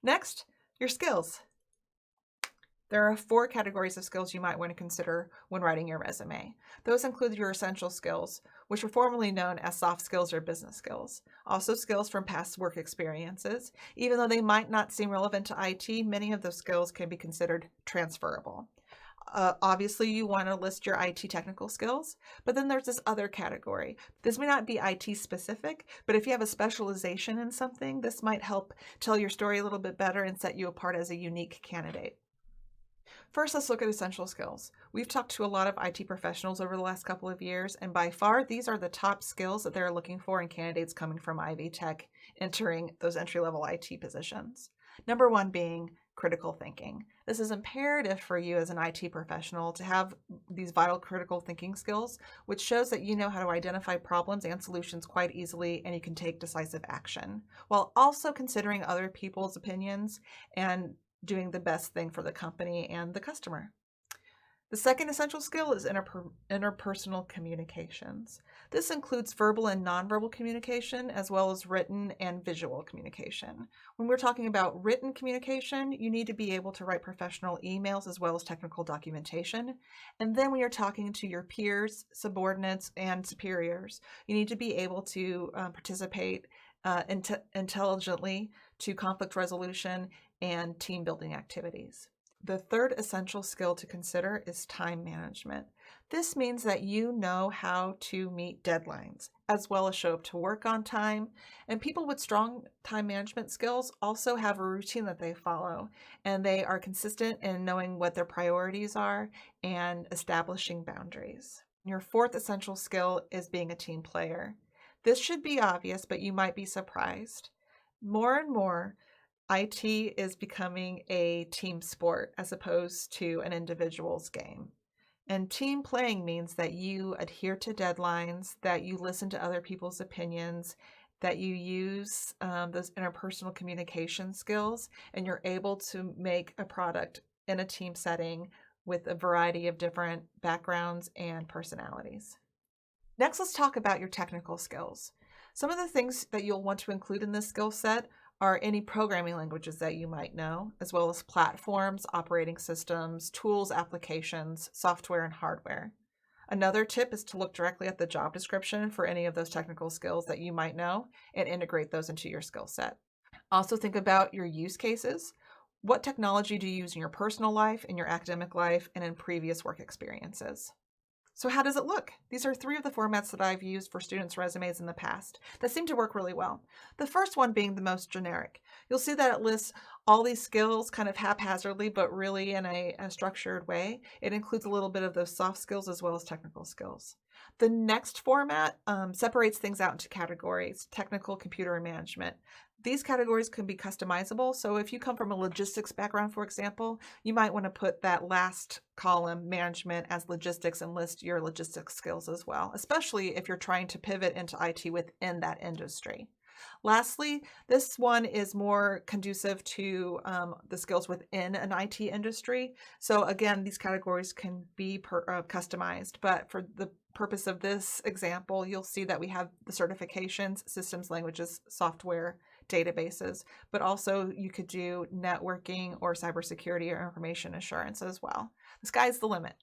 Next, your skills. There are 4 categories of skills you might want to consider when writing your resume. Those include your essential skills, which were formerly known as soft skills or business skills. Also skills from past work experiences. Even though they might not seem relevant to IT, many of those skills can be considered transferable. Obviously, you want to list your IT technical skills, but then there's this other category. This may not be IT specific, but if you have a specialization in something, this might help tell your story a little bit better and set you apart as a unique candidate. First, let's look at essential skills. We've talked to a lot of IT professionals over the last couple of years, and by far, these are the top skills that they're looking for in candidates coming from Ivy Tech entering those entry-level IT positions. Number 1 being critical thinking. This is imperative for you as an IT professional to have these vital critical thinking skills, which shows that you know how to identify problems and solutions quite easily and you can take decisive action, while also considering other people's opinions and doing the best thing for the company and the customer. The second essential skill is interpersonal communications. This includes verbal and nonverbal communication, as well as written and visual communication. When we're talking about written communication, you need to be able to write professional emails as well as technical documentation. And then when you're talking to your peers, subordinates, and superiors, you need to be able to participate intelligently to conflict resolution and team building activities. The third essential skill to consider is time management. This means that you know how to meet deadlines, as well as show up to work on time. And people with strong time management skills also have a routine that they follow, and they are consistent in knowing what their priorities are and establishing boundaries. Your fourth essential skill is being a team player. This should be obvious, but you might be surprised. More and more, IT is becoming a team sport as opposed to an individual's game. And team playing means that you adhere to deadlines, that you listen to other people's opinions, that you use those interpersonal communication skills, and you're able to make a product in a team setting with a variety of different backgrounds and personalities. Next, let's talk about your technical skills. Some of the things that you'll want to include in this skill set are any programming languages that you might know, as well as platforms, operating systems, tools, applications, software, and hardware. Another tip is to look directly at the job description for any of those technical skills that you might know and integrate those into your skill set. Also think about your use cases. What technology do you use in your personal life, in your academic life, and in previous work experiences? So how does it look? These are 3 of the formats that I've used for students' resumes in the past that seem to work really well. The first one being the most generic. You'll see that it lists all these skills kind of haphazardly, but really in a structured way. It includes a little bit of those soft skills as well as technical skills. The next format separates things out into categories: technical, computer, and management. These categories can be customizable. So if you come from a logistics background, for example, you might want to put that last column, management, as logistics and list your logistics skills as well, especially if you're trying to pivot into IT within that industry. Lastly, this one is more conducive to the skills within an IT industry. So again, these categories can be customized, but for the purpose of this example, you'll see that we have the certifications, systems, languages, software, databases, but also you could do networking or cybersecurity or information assurance as well. The sky's the limit.